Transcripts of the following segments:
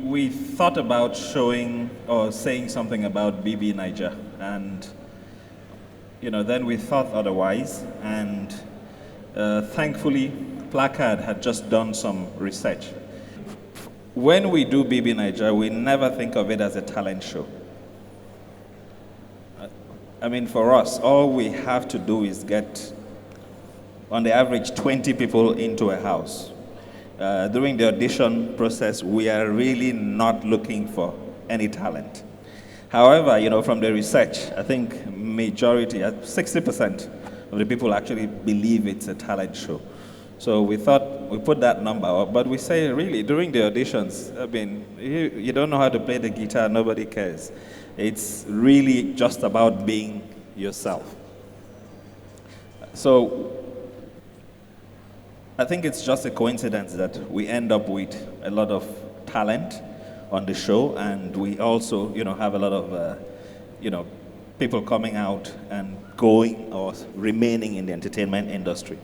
we thought about showing or saying something about BB Naija, and then we thought otherwise, and thankfully, Placard had just done some research. When we do BB Naija, we never think of it as a talent show. I mean, for us, all we have to do is get, on the average, 20 people into a house. During the audition process, we are really not looking for any talent. However, from the research, I think majority, 60% of the people actually believe it's a talent show. So we thought we put that number up, but we say really during the auditions, I mean, you don't know how to play the guitar, nobody cares. It's really just about being yourself. So I think it's just a coincidence that we end up with a lot of talent on the show, and we also, have a lot of, people coming out and going or remaining in the entertainment industry.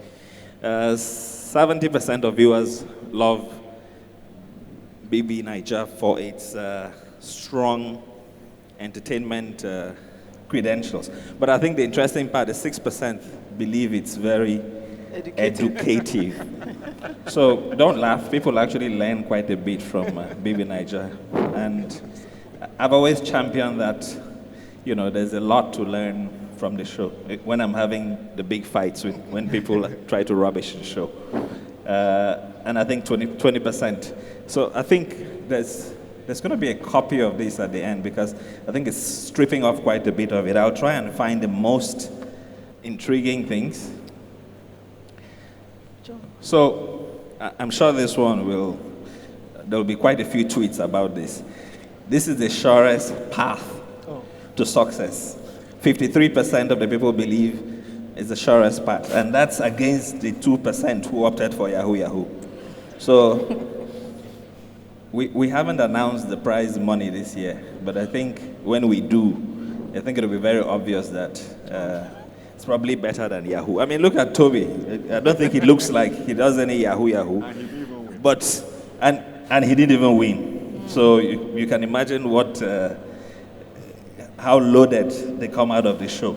70% of viewers love BB Naija for its strong entertainment credentials. But I think the interesting part is 6% believe it's very educative. So don't laugh. People actually learn quite a bit from BB Naija. And I've always championed that, there's a lot to learn from the show. When I'm having the big fights when people try to rubbish the show. And I think 20%. So I think there's going to be a copy of this at the end, because I think it's stripping off quite a bit of it. I'll try and find the most intriguing things. So I'm sure this one there'll be quite a few tweets about this. This is the surest path to success. 53% of the people believe it's the surest path, and that's against the 2% who opted for Yahoo Yahoo. So we haven't announced the prize money this year, but I think when we do, I think it'll be very obvious that it's probably better than Yahoo. I mean, look at Toby. I don't think he looks like he does any Yahoo Yahoo, but and he didn't even win. So you can imagine how loaded they come out of the show.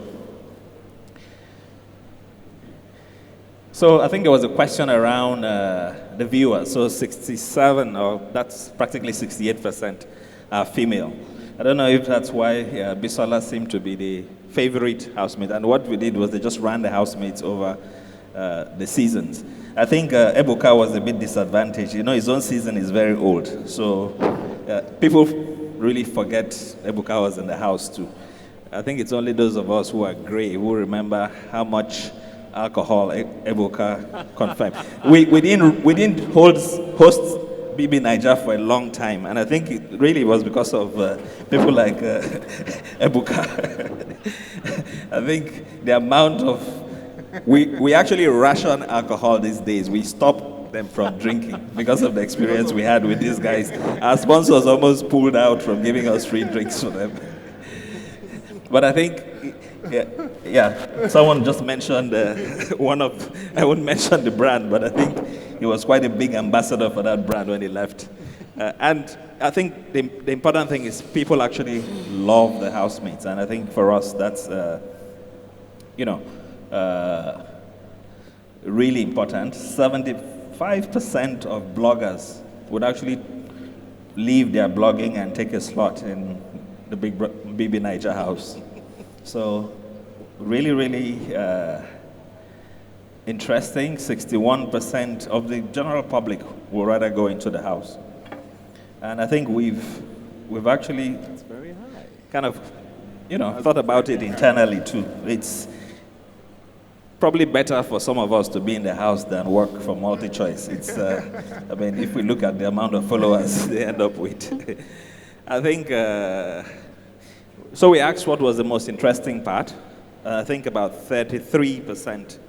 So I think there was a question around the viewers. So 67, or that's practically 68%, are female. I don't know if that's why Bisola seemed to be the favorite housemate. And what we did was they just ran the housemates over the seasons. I think Ebuka was a bit disadvantaged. His own season is very old. So people really forget Ebuka was in the house too. I think it's only those of us who are gray who remember how much alcohol Ebuka confirmed. We didn't host BB Naija for a long time, and I think it really was because of people like Ebuka. I think the amount of we actually ration alcohol these days. We stop them from drinking because of the experience we had with these guys. Our sponsors almost pulled out from giving us free drinks for them. But I think, someone just mentioned I won't mention the brand, but I think he was quite a big ambassador for that brand when he left. And I think the important thing is people actually love the housemates, and I think for us that's, really important. 75% of bloggers would actually leave their blogging and take a slot in the big BB Naija house. So really, really interesting. 61% of the general public will rather go into the house. And I think we've actually That's very high. kind of, thought about it internally too. It's probably better for some of us to be in the house than work for Multichoice. It's, if we look at the amount of followers they end up with. I think, so we asked what was the most interesting part. I think about 33%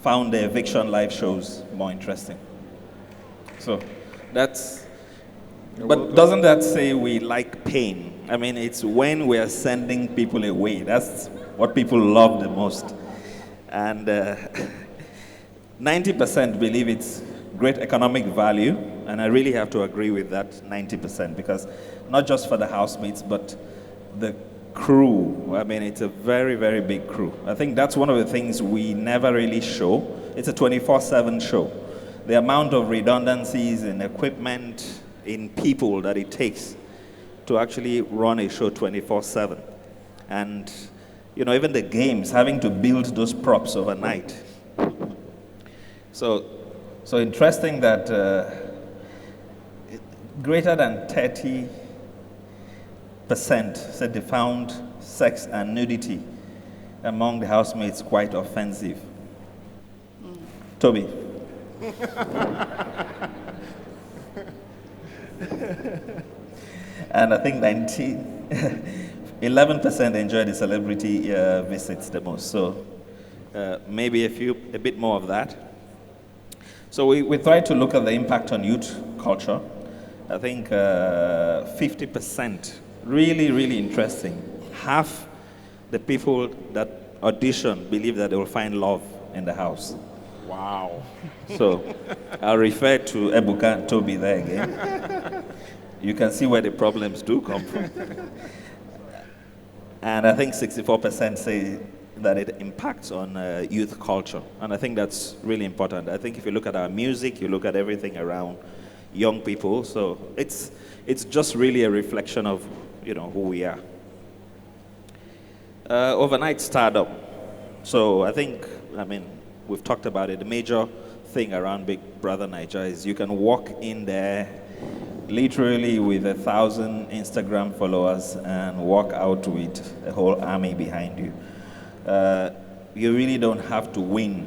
found the eviction live shows more interesting. So that's, but doesn't that say we like pain? I mean, it's when we're sending people away. That's what people love the most. And 90% believe it's great economic value. And I really have to agree with that 90%, because not just for the housemates, but the crew. I mean, it's a very, very big crew. I think that's one of the things we never really show. It's a 24/7 show. The amount of redundancies in equipment, in people that it takes to actually run a show 24/7. And, you know, even the games, having to build those props overnight. So interesting that greater than 30% said they found sex and nudity among the housemates quite offensive. Toby. And I think 11% enjoyed the celebrity visits the most. So maybe a bit more of that. So we try to look at the impact on youth culture. I think 50%, really, really interesting. Half the people that audition believe that they will find love in the house. Wow. So I'll refer to Ebuka and Toby there again. You can see where the problems do come from. And I think 64% say that it impacts on youth culture. And I think that's really important. I think if you look at our music, you look at everything around young people. So it's just really a reflection of, you know, who we are. Overnight stardom. So I think, we've talked about it. The major thing around Big Brother Naija is you can walk in there literally with 1,000 Instagram followers and walk out with a whole army behind you. You really don't have to win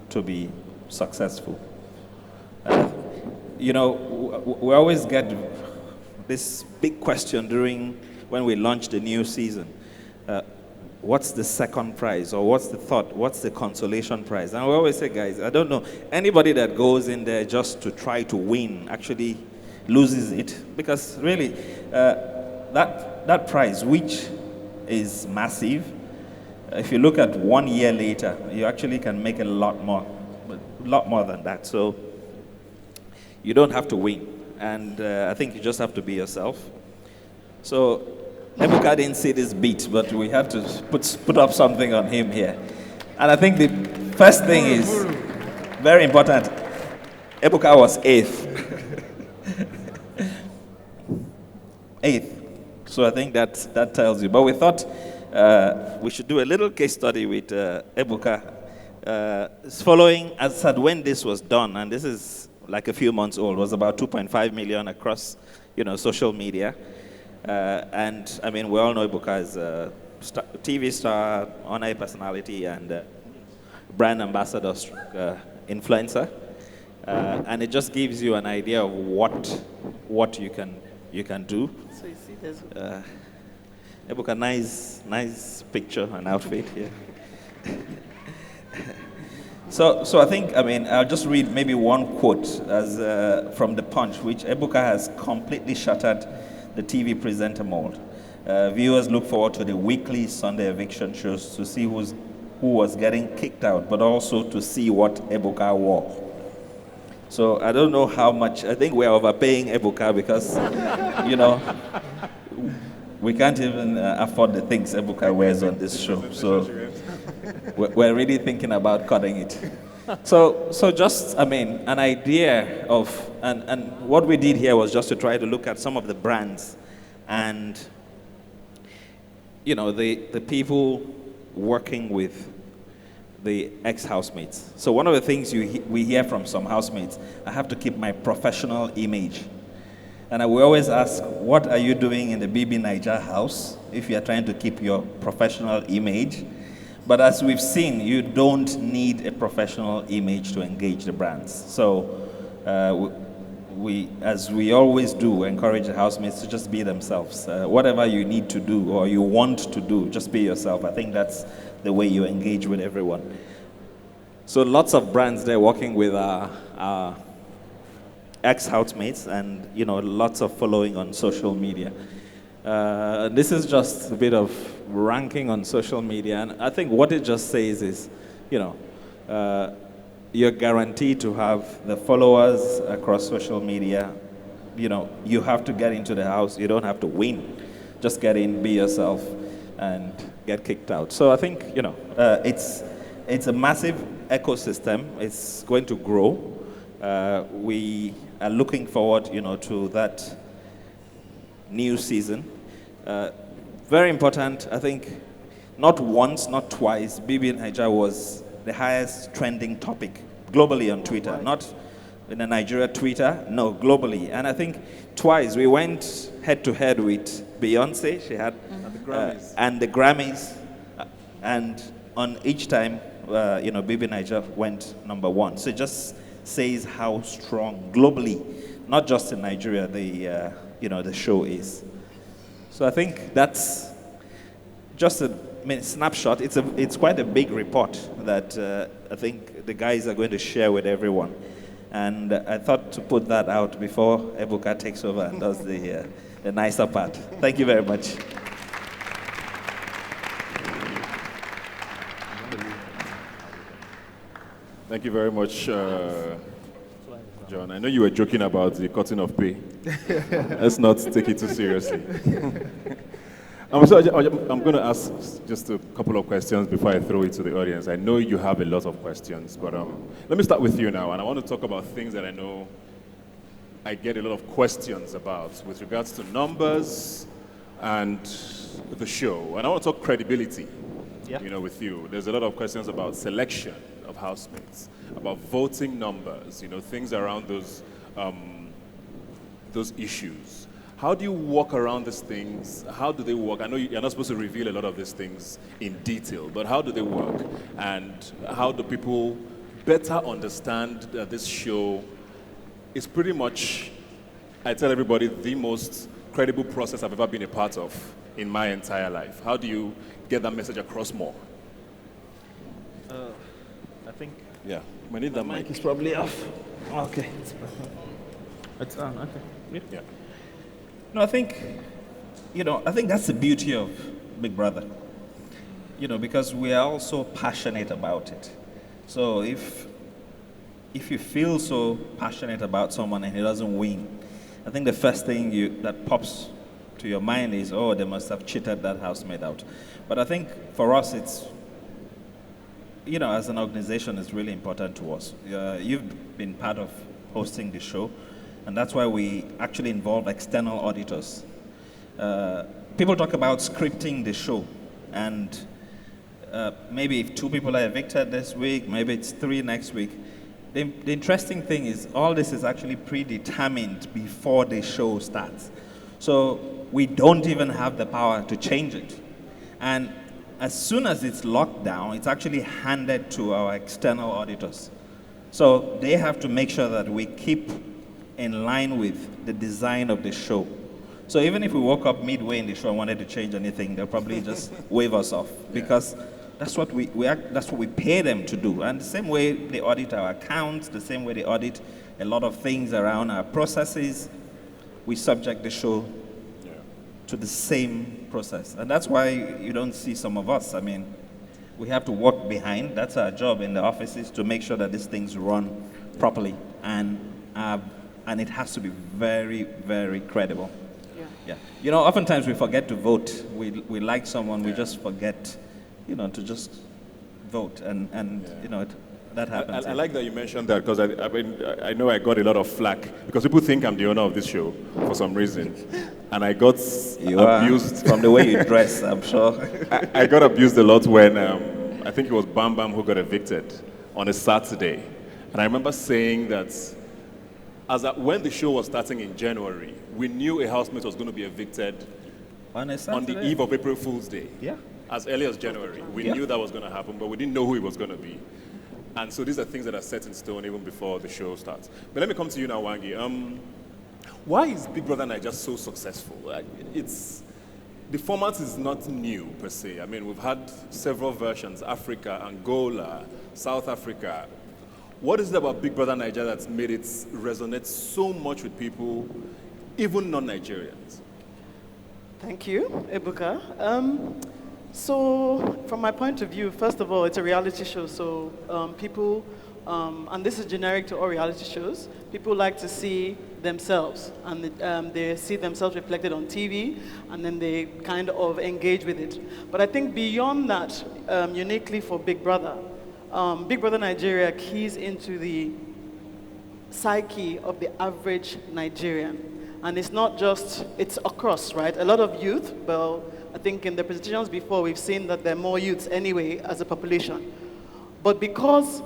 to be successful. You know, we always get this big question when we launch the new season. What's the second prize, or what's the consolation prize? And we always say, guys, I don't know, anybody that goes in there just to try to win actually loses it, because really that prize, which is massive, if you look at 1 year later, you actually can make a lot more than that. So you don't have to win, and I think you just have to be yourself. So Ebuka didn't see this beat, but we have to put up something on him here. And I think the first thing is very important. Ebuka was 8th. 8th. So I think that tells you. But we thought we should do a little case study with Ebuka. Following, as I said, when this was done, and this is like a few months old, was about 2.5 million across, social media. And we all know Ebuka as a TV star, on-air personality, and brand ambassador, influencer. And it just gives you an idea of what you can do. So you see, there's Ebuka, nice picture and outfit here. So I think, I'll just read maybe one quote as from The Punch, which Ebuka has completely shattered the TV presenter mold. Viewers look forward to the weekly Sunday eviction shows to see who was getting kicked out, but also to see what Ebuka wore. So I don't know how much. I think we're overpaying Ebuka because, we can't even afford the things Ebuka wears on this show. So we're really thinking about cutting it. So just, an idea of, and what we did here was just to try to look at some of the brands and, the people working with the ex-housemates. So one of the things we hear from some housemates, I have to keep my professional image. And we always ask, what are you doing in the BB Naija house if you're trying to keep your professional image? But as we've seen, you don't need a professional image to engage the brands. So we, as we always do, encourage the housemates to just be themselves. Whatever you need to do or you want to do, just be yourself. I think that's the way you engage with everyone. So lots of brands there working with our ex-housemates and, lots of following on social media. This is just a bit of ranking on social media, and I think what it just says is, you're guaranteed to have the followers across social media. You have to get into the house. You don't have to win. Just get in, be yourself, and get kicked out. So I think, it's a massive ecosystem. It's going to grow. We are looking forward, to that new season. Very important, I think, not once, not twice, BB Naija was the highest trending topic globally on Twitter, not in a Nigeria Twitter, no, globally. And I think twice we went head to head with Beyonce, she had, and the Grammys, and on each time, BB Naija went number one. So it just says how strong globally, not just in Nigeria, the show is. So I think that's just a snapshot. It's quite a big report that I think the guys are going to share with everyone. And I thought to put that out before Ebuka takes over and does the nicer part. Thank you very much. Thank you very much, John. I know you were joking about the cutting of pay. Let's not take it too seriously. I'm going to ask just a couple of questions before I throw it to the audience. I know you have a lot of questions, but let me start with you now. And I want to talk about things that I know I get a lot of questions about with regards to numbers and the show. And I want to talk credibility, with you. There's a lot of questions about selection of housemates, about voting numbers, things around those issues. How do you walk around these things? How do they work? I know you're not supposed to reveal a lot of these things in detail, but how do they work? And how do people better understand that this show is pretty much, I tell everybody, the most credible process I've ever been a part of in my entire life? How do you get that message across more? I think... Yeah, we need that mic. Mic is probably off. Okay. It's on, okay. Yeah. No, I think that's the beauty of Big Brother. Because we are all so passionate about it. So if you feel so passionate about someone and he doesn't win, I think the first thing that pops to your mind is, oh, they must have cheated that housemate out. But I think for us, it's, as an organization, it's really important to us. You've been part of hosting the show. And that's why we actually involve external auditors. People talk about scripting the show. And maybe if 2 people are evicted this week, maybe it's 3 next week. The interesting thing is all this is actually predetermined before the show starts. So we don't even have the power to change it. And as soon as it's locked down, it's actually handed to our external auditors. So they have to make sure that we keep in line with the design of the show. So even if we woke up midway in the show and wanted to change anything, they'll probably just wave us off because that's what that's what we pay them to do. And the same way they audit our accounts, the same way they audit a lot of things around our processes, we subject the show to the same process. And that's why you don't see some of us. I mean, we have to work behind. That's our job in the offices, to make sure that these things run properly. And it has to be very, very credible. Yeah. Oftentimes we forget to vote. We like someone, we just forget, to just vote. And that happens. I like that you mentioned that, because I know I got a lot of flack because people think I'm the owner of this show for some reason. And I got abused. From the way you dress, I'm sure. I got abused a lot when I think it was Bam Bam who got evicted on a Saturday. And I remember saying that when the show was starting in January, we knew a housemate was going to be evicted on the eve of April Fool's Day. Yeah. As early as January. We knew that was going to happen, but we didn't know who it was going to be. And so these are things that are set in stone even before the show starts. But let me come to you now, Wangi. Why is Big Brother Naija so successful? The format is not new, per se. I mean, we've had several versions: Africa, Angola, South Africa. What is it about Big Brother Naija that's made it resonate so much with people, even non-Nigerians? Thank you, Ebuka. So, from my point of view, first of all, it's a reality show, so people and this is generic to all reality shows, people like to see themselves, and they see themselves reflected on TV, and then they kind of engage with it. But I think beyond that, uniquely for Big Brother Nigeria keys into the psyche of the average Nigerian. And it's not just, it's across, right? A lot of youth, well, I think in the presentations before, we've seen that there are more youths anyway as a population. But because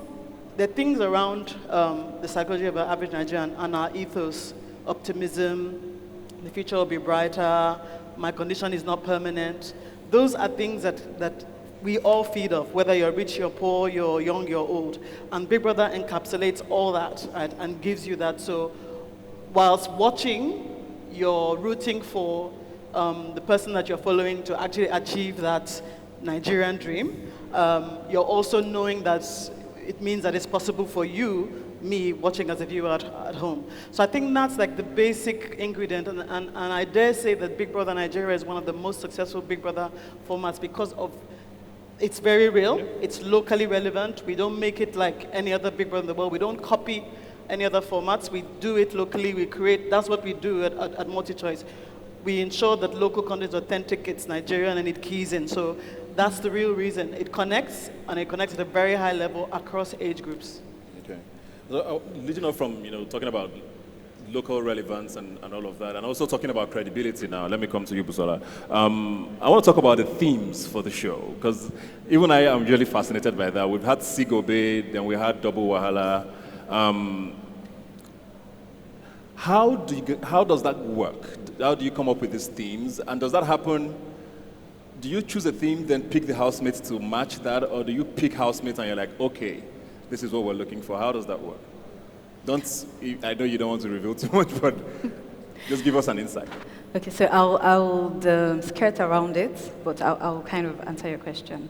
there are things around the psychology of an average Nigerian and our ethos, optimism, the future will be brighter, my condition is not permanent, those are things that we all feed off, whether you're rich, you're poor, you're young, you're old. And Big Brother encapsulates all that, right, and gives you that. So whilst watching, you're rooting for the person that you're following to actually achieve that Nigerian dream. You're also knowing that it means that it's possible for you, me, watching as a viewer at home. So I think that's like the basic ingredient, and I dare say that Big Brother Nigeria is one of the most successful Big Brother formats because of it's very real, it's locally relevant, we don't make it like any other Big Brother in the world, we don't copy any other formats, we do it locally, we create, that's what we do at Multichoice. We ensure that local content is authentic, it's Nigerian, and it keys in. So that's the real reason. It connects, and it connects at a very high level across age groups. Okay. So, leading off from, talking about local relevance and all of that, and also talking about credibility now, let me come to you, Busola. I want to talk about the themes for the show, because even I am really fascinated by that. We've had Ugbe, then we had Double Wahala. How does that work? How do you come up with these themes? And does that happen? Do you choose a theme, then pick the housemates to match that, or do you pick housemates and you're like, okay, this is what we're looking for? How does that work? I know you don't want to reveal too much, but just give us an insight. Okay, so I'll skirt around it, but I'll kind of answer your question.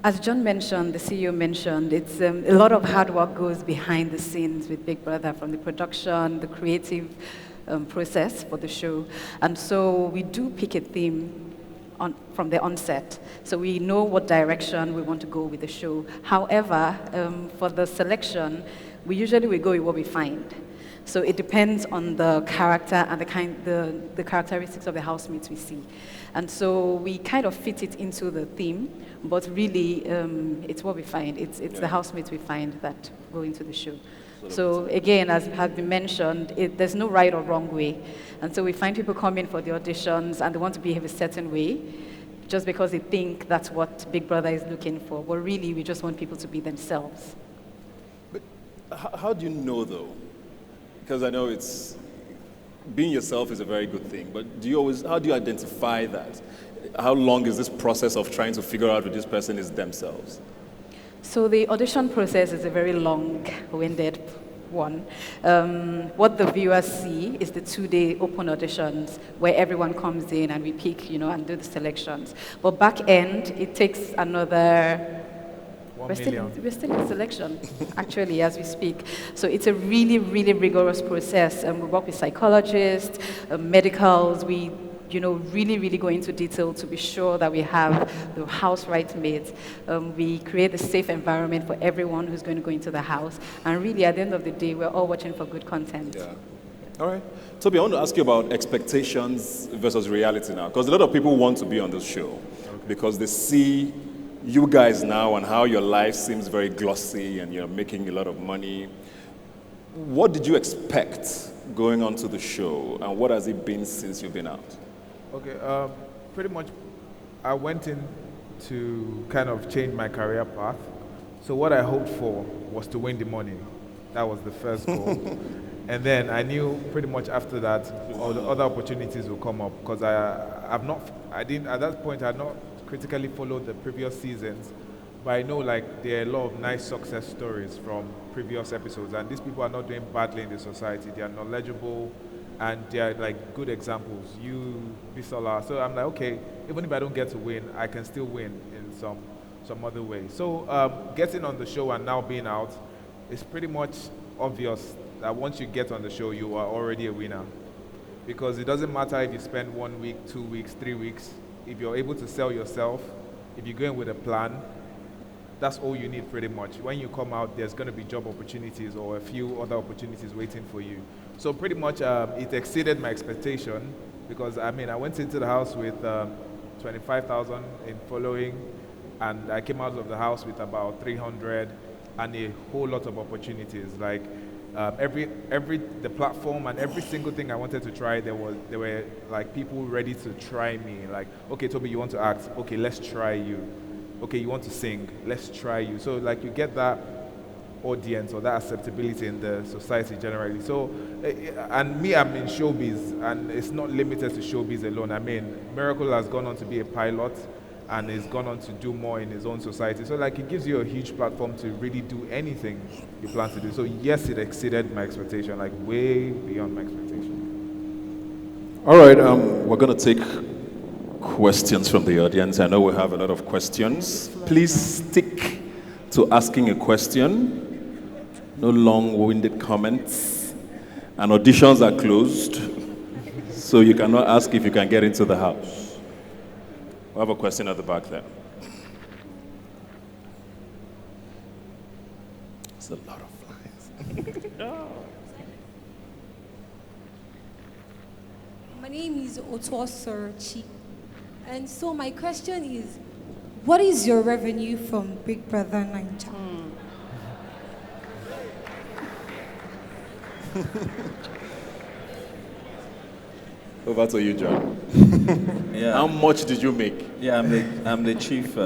As John mentioned, the CEO mentioned, it's a lot of hard work goes behind the scenes with Big Brother, from the production, the creative process for the show. And so we do pick a theme from the onset. So we know what direction we want to go with the show. However, for the selection, we usually go with what we find. So it depends on the character and the characteristics of the housemates we see. And so we kind of fit it into the theme, but really it's what we find. It's the housemates we find that go into the show. So again, as has been mentioned, there's no right or wrong way. And so we find people come in for the auditions and they want to behave a certain way just because they think that's what Big Brother is looking for. But really, we just want people to be themselves. But how do you know, though? Because I know being yourself is a very good thing, but how do you identify that? How long is this process of trying to figure out if this person is themselves? So the audition process is a very long-winded one. What the viewers see is the 2-day open auditions where everyone comes in and we pick, and do the selections. But back end, it takes another... We're still in selection, actually, as we speak. So it's a really, really rigorous process. We work with psychologists, medicals. We, really, really go into detail to be sure that we have the house right mates. We create a safe environment for everyone who's going to go into the house. And really, at the end of the day, we're all watching for good content. Yeah. All right. Toby, I want to ask you about expectations versus reality now, because a lot of people want to be on this show because they see you guys now and how your life seems very glossy and you're making a lot of money. What did you expect going on to the show, and what has it been since you've been out? Okay, pretty much I went in to kind of change my career path. So what I hoped for was to win the money. That was the first goal. And then I knew pretty much after that all the other opportunities will come up, because at that point I had not critically followed the previous seasons, but I know there are a lot of nice success stories from previous episodes, and these people are not doing badly in the society. They are knowledgeable and they are good examples. You, Bisola. So I'm okay, even if I don't get to win, I can still win in some other way. So getting on the show and now being out, it's pretty much obvious that once you get on the show, you are already a winner, because it doesn't matter if you spend 1 week, 2 weeks, 3 weeks. If you're able to sell yourself, if you go in with a plan, that's all you need pretty much. When you come out, there's going to be job opportunities or a few other opportunities waiting for you. So pretty much it exceeded my expectation because, I mean, I went into the house with 25,000 in following, and I came out of the house with about 300 and a whole lot of opportunities. Like the platform and every single thing I wanted to try, there were like people ready to try me. Like, okay, Toby, you want to act? Okay, let's try you. Okay, you want to sing? Let's try you. So like you get that audience or that acceptability in the society generally. So, and me, I'm in showbiz, and it's not limited to showbiz alone. I mean, Miracle has gone on to be a pilot and has gone on to do more in his own society. So like it gives you a huge platform to really do anything you plan to do. So yes, it exceeded my expectation, like way beyond my expectation. All right, we're going to take questions from the audience. I know we have a lot of questions. Please stick to asking a question. No long-winded comments. And auditions are closed, so you cannot ask if you can get into the house. We have a question at the back there. It's a lot of flies. My name is Otwosorchi. And so my question is, what is your revenue from Big Brother Naija? Over to you, John. Yeah. How much did you make? Yeah, I'm the chief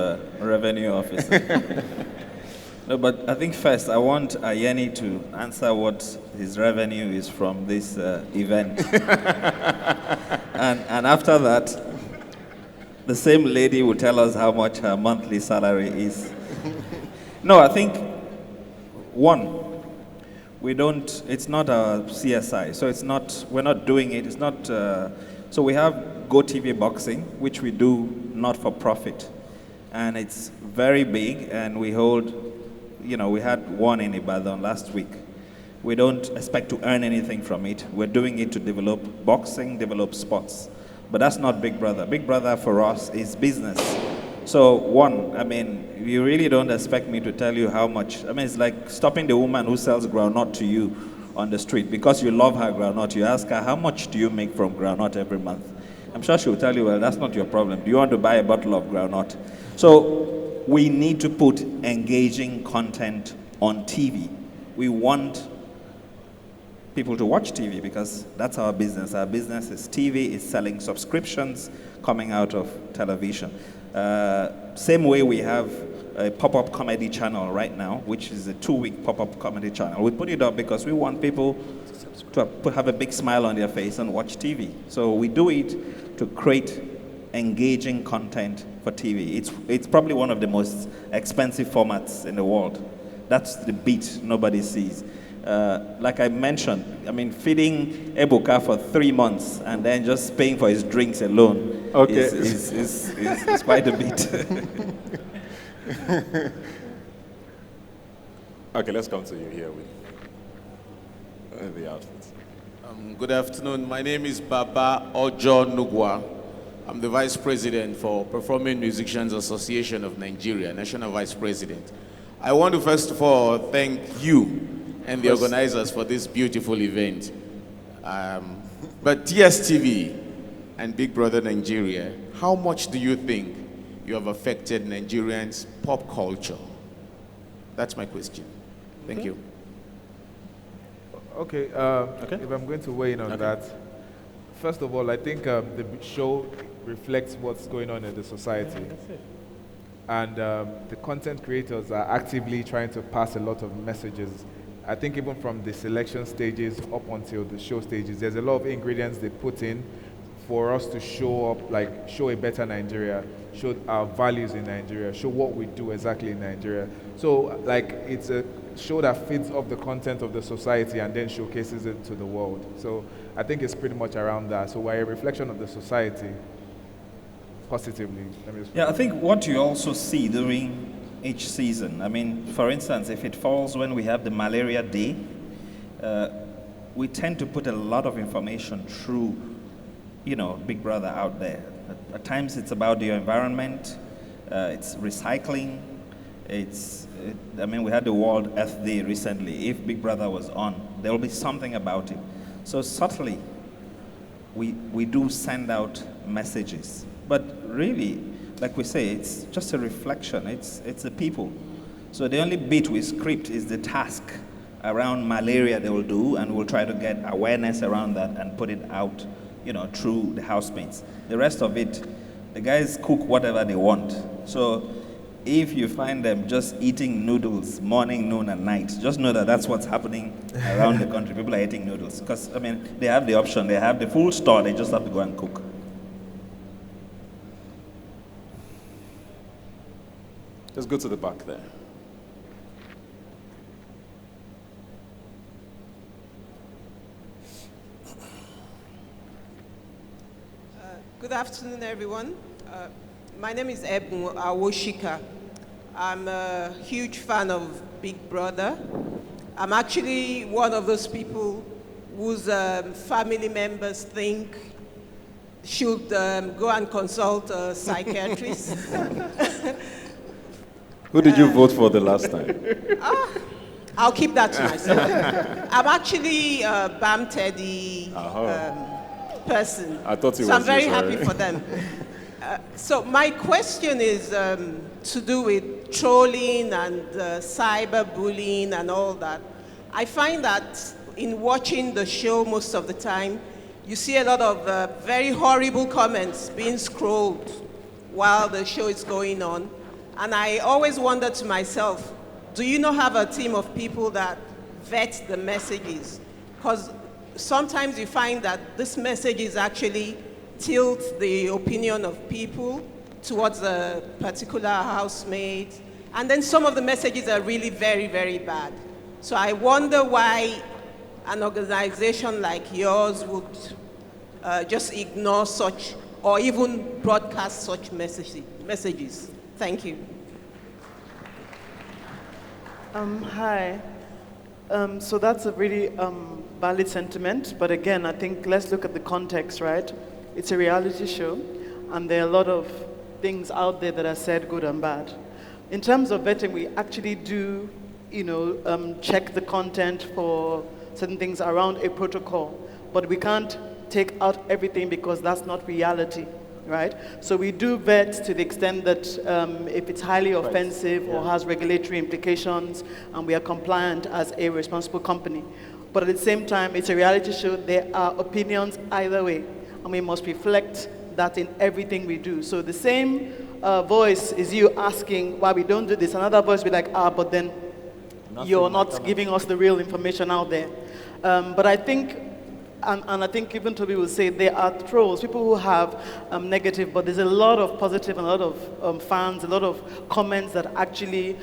revenue officer. No, but I think first I want Ayeni to answer what his revenue is from this event. and after that, the same lady will tell us how much her monthly salary is. No, I think, one, it's not a CSI, so we're not doing it, it's not, so we have Go TV Boxing, which we do not for profit. And it's very big, and we hold, we had one in Ibadan last week. We don't expect to earn anything from it. We're doing it to develop boxing, develop sports. But that's not Big Brother. Big Brother for us is business. So one, I mean, you really don't expect me to tell you how much. I mean, it's like stopping the woman who sells groundnut to you on the street. Because you love her groundnut, you ask her, how much do you make from groundnut every month? I'm sure she'll tell you, well, that's not your problem. Do you want to buy a bottle of groundnut? So we need to put engaging content on TV. We want people to watch TV because that's our business. Our business is TV, is selling subscriptions coming out of television. Same way we have a pop-up comedy channel right now, which is a 2-week pop-up comedy channel. We put it up because we want people to have a big smile on their face and watch TV. So we do it to create engaging content for TV. It's probably one of the most expensive formats in the world. That's the beat nobody sees. Like I mentioned, I mean, feeding Ebuka for 3 months and then just paying for his drinks alone is quite a bit. Okay, let's come to you here with the outfits. Good afternoon. My name is Baba Ojo Nugwa. I'm the Vice President for Performing Musicians Association of Nigeria, National Vice President. I want to first of all thank you and the organizers for this beautiful event. But TSTV and Big Brother Nigeria, how much do you think you have affected Nigerians' pop culture? That's my question. Thank you. Okay, if I'm going to weigh in on that, first of all, I think the show reflects what's going on in the society. And the content creators are actively trying to pass a lot of messages. I think even from the selection stages up until the show stages, there's a lot of ingredients they put in for us to show up, like show a better Nigeria, show our values in Nigeria, show what we do exactly in Nigeria. So like it's a show that feeds off the content of the society and then showcases it to the world. So I think it's pretty much around that. So we're a reflection of the society positively. Yeah, I think what you also see during each season, I mean, for instance, if it falls when we have the Malaria Day, we tend to put a lot of information through, Big Brother out there. At times it's about the environment, it's recycling, I mean, we had the World Earth Day recently. If Big Brother was on, there will be something about it. So subtly, we do send out messages. But really, like we say, it's just a reflection. It's the people. So the only bit we script is the task around malaria they will do, and we'll try to get awareness around that and put it out, through the housemates. The rest of it, the guys cook whatever they want. So if you find them just eating noodles morning, noon, and night, just know that that's what's happening around the country. People are eating noodles because, I mean, they have the option. They have the full store. They just have to go and cook. Let's go to the back there. Good afternoon, everyone. My name is Mba-Uzoukwu. I'm a huge fan of Big Brother. I'm actually one of those people whose family members think should go and consult a psychiatrist. Who did you vote for the last time? I'll keep that to myself. I'm actually a Bam Teddy person. I thought it so was I'm very you, happy for them. So my question is to do with trolling and cyberbullying and all that. I find that in watching the show most of the time, you see a lot of very horrible comments being scrolled while the show is going on. And I always wonder to myself, do you not have a team of people that vet the messages? Because sometimes you find that this message is actually tilt the opinion of people towards a particular housemate. And then some of the messages are really very, very bad. So I wonder why an organization like yours would just ignore such or even broadcast such messages. Thank you. Hi. So that's a really valid sentiment, but again, I think let's look at the context, right? It's a reality show, and there are a lot of things out there that are said good and bad. In terms of vetting, we actually do, check the content for certain things around a protocol, but we can't take out everything because that's not reality, right? So we do vet to the extent that if it's highly offensive or has regulatory implications, and we are compliant as a responsible company. But at the same time, it's a reality show. There are opinions either way, and we must reflect that in everything we do. So the same voice is you asking why we don't do this. Another voice will be like, but then you're not giving us the real information out there. But I think, and I think even Toby will say, there are trolls, people who have negative, but there's a lot of positive and a lot of fans, a lot of comments that actually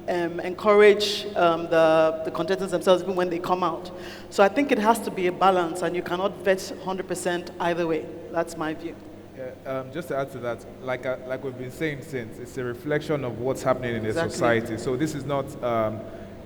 encourage the contestants themselves even when they come out. So I think it has to be a balance, and you cannot vet 100% either way. That's my view. Yeah, just to add to that, like we've been saying since, it's a reflection of what's happening in the society. So this is not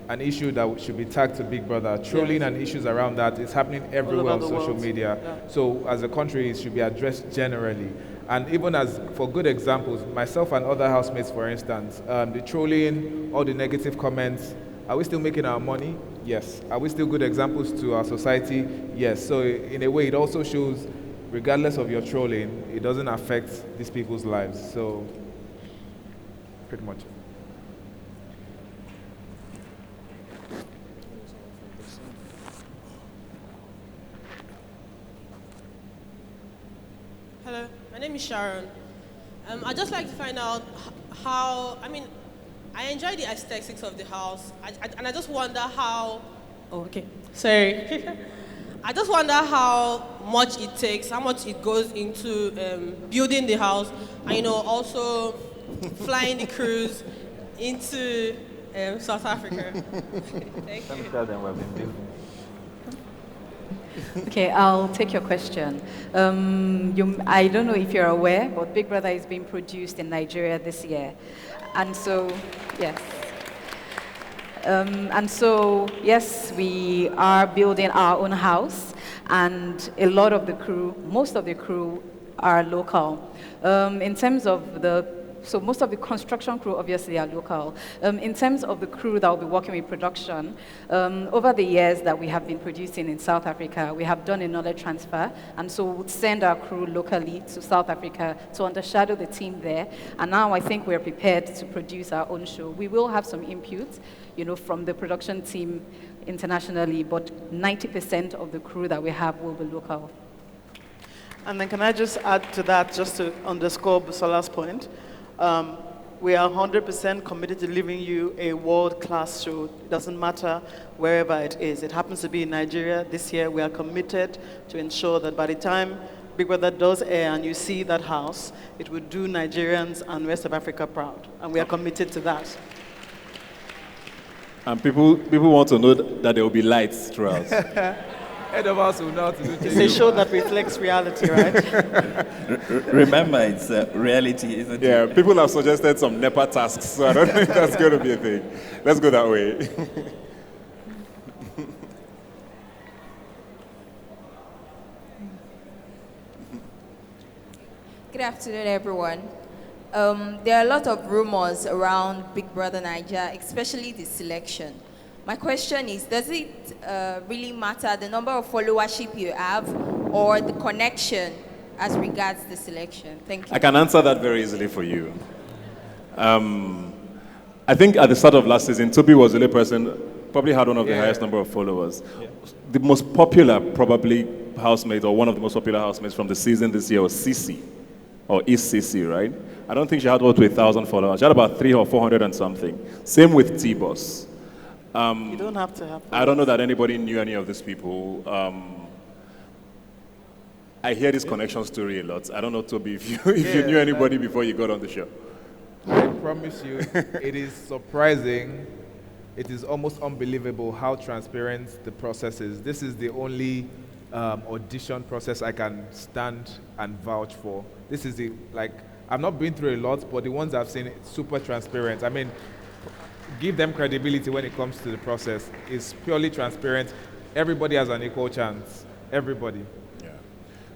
an issue that should be tagged to Big Brother. Trolling and issues around that is happening everywhere on social media. Yeah. So as a country, it should be addressed generally. And even as, for good examples, myself and other housemates, for instance, the trolling, all the negative comments, are we still making our money? Yes. Are we still good examples to our society? Yes. So in a way, it also shows, regardless of your trolling, it doesn't affect these people's lives. So, pretty much. Hello, my name is Sharon. I'd just like to find out how, I enjoy the aesthetics of the house, and I just wonder how, sorry. I just wonder how much it takes, how much it goes into building the house, and also flying the cruise into South Africa. Thank you. Okay, I'll take your question. I don't know if you're aware, but Big Brother is being produced in Nigeria this year. And so, yes. Yes, we are building our own house, and a lot of the crew, most of the crew are local. In terms of the so most of the construction crew obviously are local. In terms of the crew that will be working with production, over the years that we have been producing in South Africa, we have done a knowledge transfer, and so we would send our crew locally to South Africa to undershadow the team there. And now I think we're prepared to produce our own show. We will have some input, from the production team internationally, but 90% of the crew that we have will be local. And then can I just add to that, just to underscore Busola's point? We are 100% committed to delivering you a world-class show. It doesn't matter wherever it is. It happens to be in Nigeria this year. We are committed to ensure that by the time Big Brother does air and you see that house, it will do Nigerians and rest of Africa proud. And we are committed to that. And people want to know that there will be lights throughout. Head of us will know how to do It's a show that reflects reality, right? Remember, it's reality, isn't it? Yeah, people have suggested some NEPA tasks, so I don't think that's going to be a thing. Let's go that way. Good afternoon, everyone. There are a lot of rumors around Big Brother Naija, especially the selection. My question is, does it really matter the number of followership you have or the connection as regards the selection? Thank you. I can answer that very easily for you. I think at the start of last season, Toby was the only person, probably had one of the highest number of followers. Yeah. The most popular, probably, housemate, or one of the most popular housemates from the season this year was Cece, or is Cece, right? I don't think she had over 1,000 followers. She had about 300 or 400 and something. Same with T-Boss. You don't have to have followers. I don't know that anybody knew any of these people. I hear this connection story a lot. I don't know, Toby, if you knew anybody before you got on the show. I promise you, it is surprising. It is almost unbelievable how transparent the process is. This is the only audition process I can stand and vouch for. This is I've not been through a lot, but the ones I've seen, it's super transparent. I mean, give them credibility when it comes to the process. It's purely transparent. Everybody has an equal chance. Everybody. Yeah.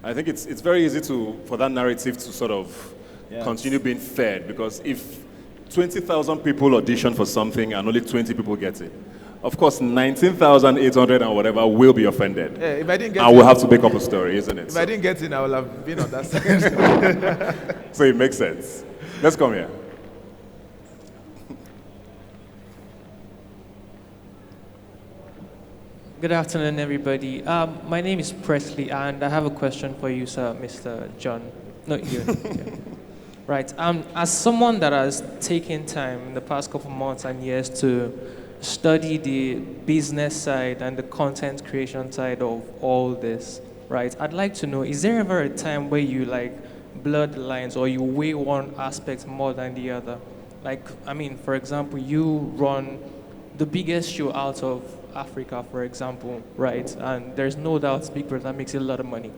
I think it's very easy for that narrative to sort of continue being fed, because if 20,000 people audition for something and only 20 people get it, of course 19,800 and whatever will be offended. Yeah, if I didn't get and we'll have to make up a story, isn't it? If I didn't get in, I would have been on that side. So it makes sense. Let's come here. Good afternoon, everybody. My name is Presley, and I have a question for you, sir, Mr. John. Not you. Yeah. Right. As someone that has taken time in the past couple months and years to study the business side and the content creation side of all this, right? I'd like to know, is there ever a time where you blur the lines or you weigh one aspect more than the other? For example, you run the biggest show out of Africa, for example, right? And there's no doubt Big Brother makes a lot of money,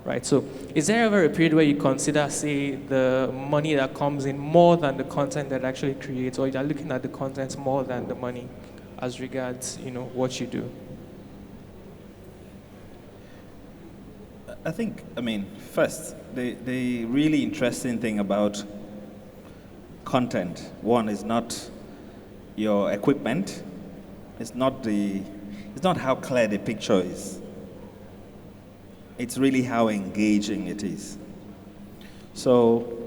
right? So is there ever a period where you consider, say, the money that comes in more than the content that actually creates, or you're looking at the content more than the money as regards, what you do? I think, first, the really interesting thing about content, one, is not your equipment. It's not how clear the picture is. It's really how engaging it is. So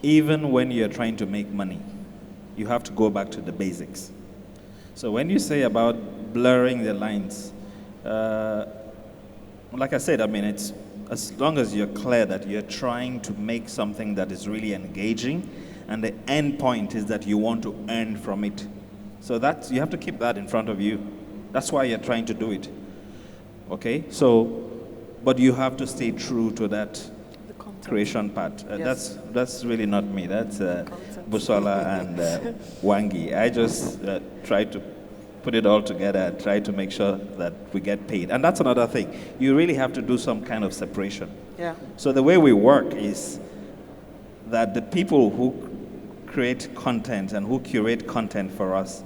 even when you're trying to make money, you have to go back to the basics. So when you say about blurring the lines, like I said, it's as long as you're clear that you're trying to make something that is really engaging, and the end point is that you want to earn from it. So you have to keep that in front of you. That's why you're trying to do it. Okay? So, but you have to stay true to that creation part. Yes. That's really not me. That's Busola and Wangi. I just try to put it all together and try to make sure that we get paid. And that's another thing. You really have to do some kind of separation. Yeah. So the way we work is that the people who create content and who curate content for us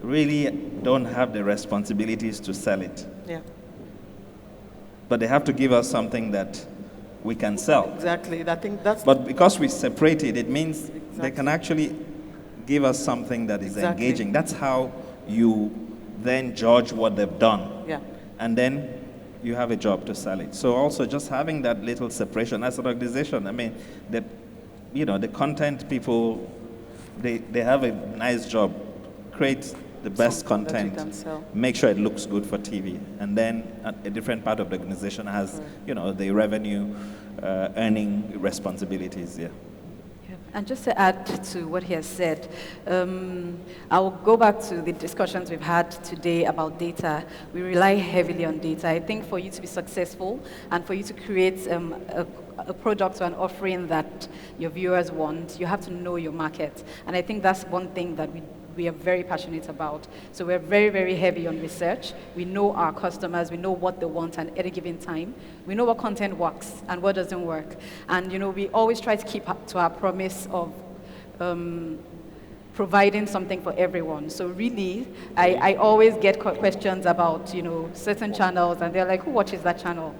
really don't have the responsibilities to sell it. Yeah. But they have to give us something that we can sell. Exactly. I think that's. But because we separate it, it means they can actually give us something that is Exactly. engaging. That's how you then judge what they've done. Yeah. And then you have a job to sell it. So also just having that little separation as an organization, I mean, the content people, they have a nice job. Create the best Something that you content, can sell. make sure it looks good for TV, and then a different part of the organization has, the revenue earning responsibilities. Yeah. And just to add to what he has said, I'll go back to the discussions we've had today about data. We rely heavily on data. I think for you to be successful and for you to create a product or an offering that your viewers want, you have to know your market. And I think that's one thing that we are very passionate about. So we're very, very heavy on research. We know our customers, we know what they want at any given time. We know what content works and what doesn't work. And we always try to keep up to our promise of providing something for everyone. So really, I always get questions about certain channels, and they're like, who watches that channel?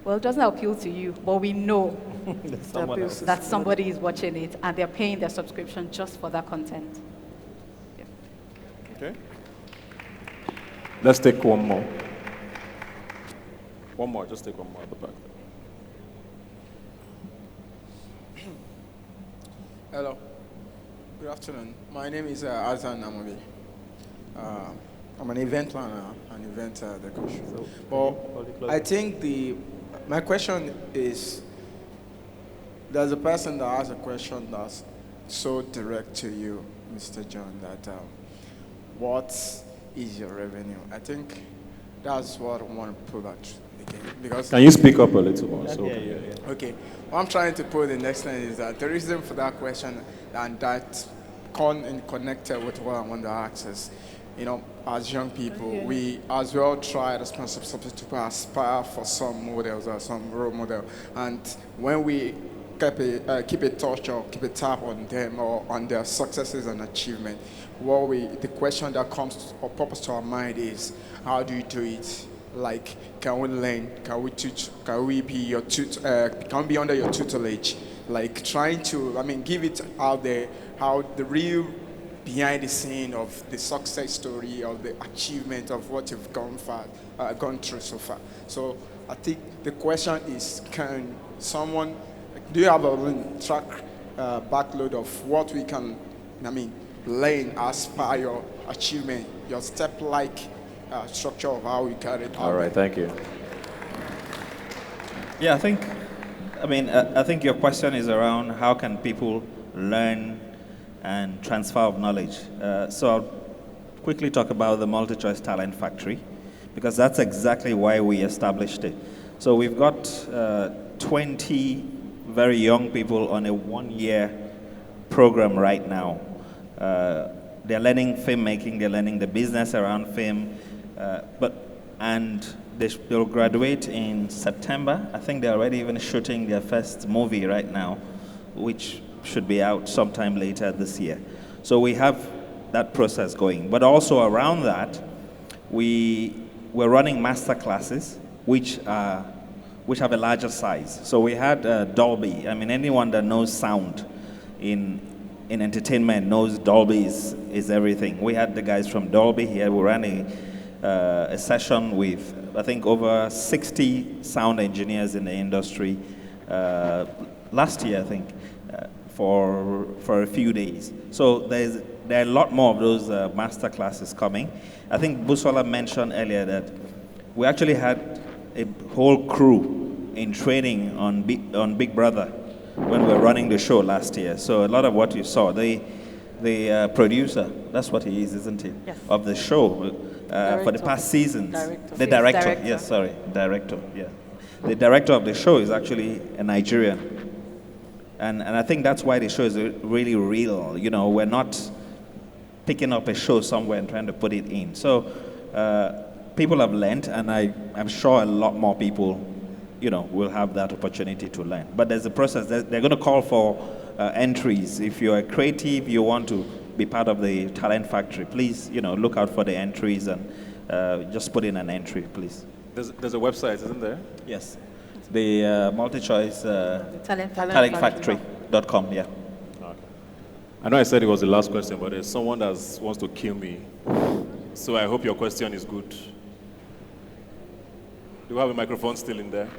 Well, it doesn't appeal to you, but we know that somebody is watching it and they're paying their subscription just for that content. Okay. Let's take one more. One more, just take one more at the back. Hello. Good afternoon. My name is Azan Namobi. I'm an event planner and event decoration. But I think my question is, there's a person that has a question that's so direct to you, Mr. John, that what is your revenue? I think that's what I want to put out again. Because can you speak up a little more? Okay. What I'm trying to put in the next thing is that the reason for that question and that connected with what I want to ask is, as young people, we as well try as responsibility to aspire for some models or some role model. And when we keep a touch or keep a tap on them or on their successes and achievement, the question that comes or pops to our mind is, how do you do it? Like, can we learn? Can we teach? Can we be your can we be under your tutelage? Like trying to, give it out there, how the real behind the scene of the success story, of the achievement of what you've gone through so far. So I think the question is, do you have a track backload of what we can, learn as per your achievement, your step-like structure of how we carry it out? All right, thank you. Yeah, I think your question is around how can people learn and transfer of knowledge. So I'll quickly talk about the Multichoice Talent Factory, because that's exactly why we established it. So we've got 20 very young people on a 1-year program right now. They're learning filmmaking, they're learning the business around film, and they'll graduate in September. I think they're already even shooting their first movie right now, which should be out sometime later this year. So we have that process going. But also around that, we're running master classes, which have a larger size. So we had Dolby. Anyone that knows sound in entertainment knows Dolby is everything. We had the guys from Dolby here. We ran a session with, I think, over 60 sound engineers in the industry last year, I think, for a few days. So there are a lot more of those master classes coming. I think Busola mentioned earlier that we actually had a whole crew in training on Big Brother when we were running the show last year. So a lot of what you saw, the producer, that's what he is, isn't he? Yes. Of the show for the past seasons. The director. Yes, sorry, director. Yeah, the director of the show is actually a Nigerian. And I think that's why the show is really real. We're not picking up a show somewhere and trying to put it in. So people have learned, and I'm sure a lot more people, will have that opportunity to learn. But there's a process. They're going to call for entries. If you're a creative, you want to be part of the Talent Factory, please, look out for the entries and just put in an entry, please. There's a website, isn't there? Yes. The Multichoice talentfactory.com, yeah. Okay. I know I said it was the last question, but there's someone that wants to kill me. So I hope your question is good. Do you have a microphone still in there?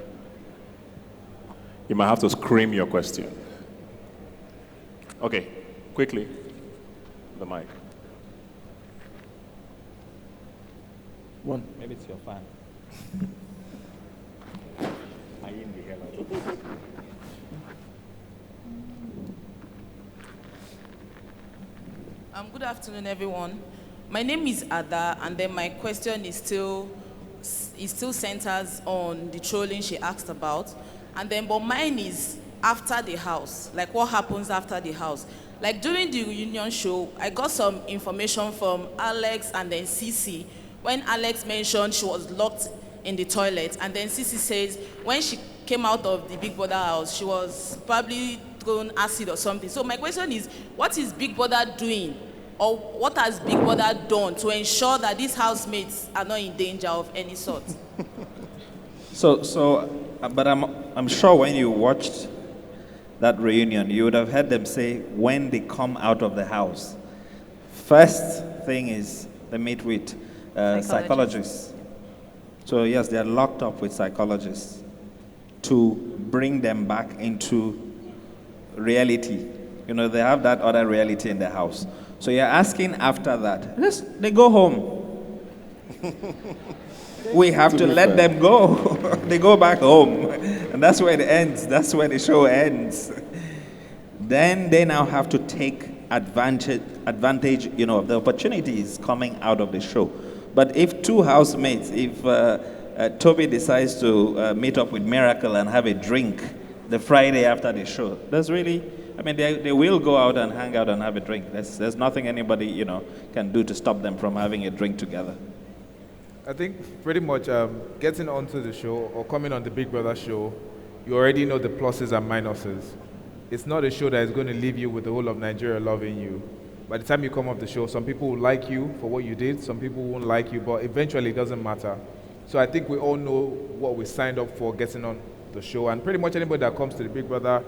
You might have to scream your question. Okay, quickly, the mic. One. Maybe it's your fan. I in the hell out of it. Good afternoon, everyone. My name is Ada, and then my question is still centers on the trolling she asked about, and then but mine is after the house, like what happens after the house. Like during the reunion show, I got some information from Alex and then Cece when Alex mentioned she was locked in the toilet, and then Cece says when she came out of the Big Brother house, she was probably thrown acid or something. So my question is, what is Big Brother doing, or what has Big Brother done to ensure that these housemates are not in danger of any sort? But I'm sure when you watched that reunion, you would have heard them say when they come out of the house, first thing is they meet with psychologists. So yes, they are locked up with psychologists to bring them back into reality. You know, they have that other reality in the house. So you're asking after that, yes, they go home. We have to let them go. They go back home. And that's where it ends. That's where the show ends. Then they now have to take advantage, you know, of the opportunities coming out of the show. But if two housemates, if Toby decides to meet up with Miracle and have a drink the Friday after the show, that's really, I mean, they will go out and hang out and have a drink. There's nothing anybody, you know, can do to stop them from having a drink together. I think pretty much getting onto the show or coming on the Big Brother show, you already know the pluses and minuses. It's not a show that is going to leave you with the whole of Nigeria loving you. By the time you come off the show, some people will like you for what you did, some people won't like you, but eventually it doesn't matter. So I think we all know what we signed up for getting on the show, and pretty much anybody that comes to the Big Brother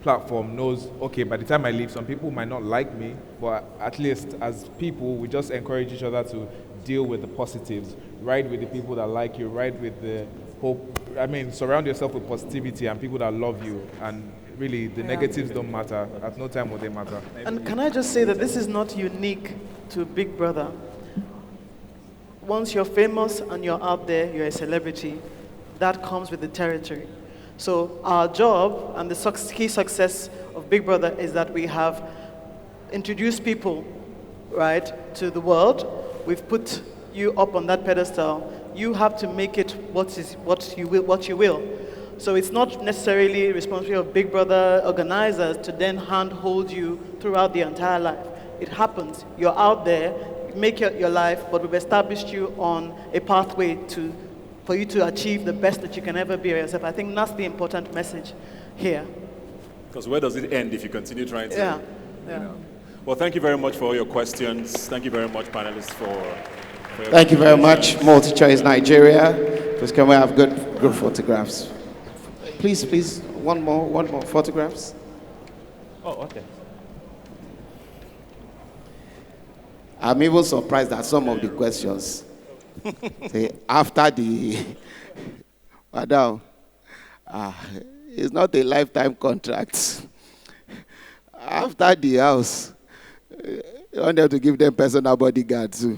platform knows, okay, by the time I leave, some people might not like me, but at least as people, we just encourage each other to deal with the positives, ride with the people that like you, ride with the hope. I mean, surround yourself with positivity and people that love you, and really the negatives don't matter. At no time will they matter. And can I just say that this is not unique to Big Brother. Once you're famous and you're out there, you're a celebrity, that comes with the territory. So our job and the key success of Big Brother is that we have introduced people, right, to the world. We've put you up on that pedestal. You have to make it what you will. So it's not necessarily responsibility of Big Brother organizers to then handhold you throughout the entire life. It happens. You're out there, you make your life, but we've established you on a pathway for you to achieve the best that you can ever be yourself. I think that's the important message here. Because where does it end if you continue trying to? Yeah. You know? Well, thank you very much for all your questions. Thank you very much, panelists, for your Thank you very much, Multichoice Nigeria. Please can we have good photographs? Please, one more photographs. Oh, okay. I'm even surprised at some of the questions. Say, after the, madam, it's not a lifetime contract. After the house, you want them to give them personal bodyguard too.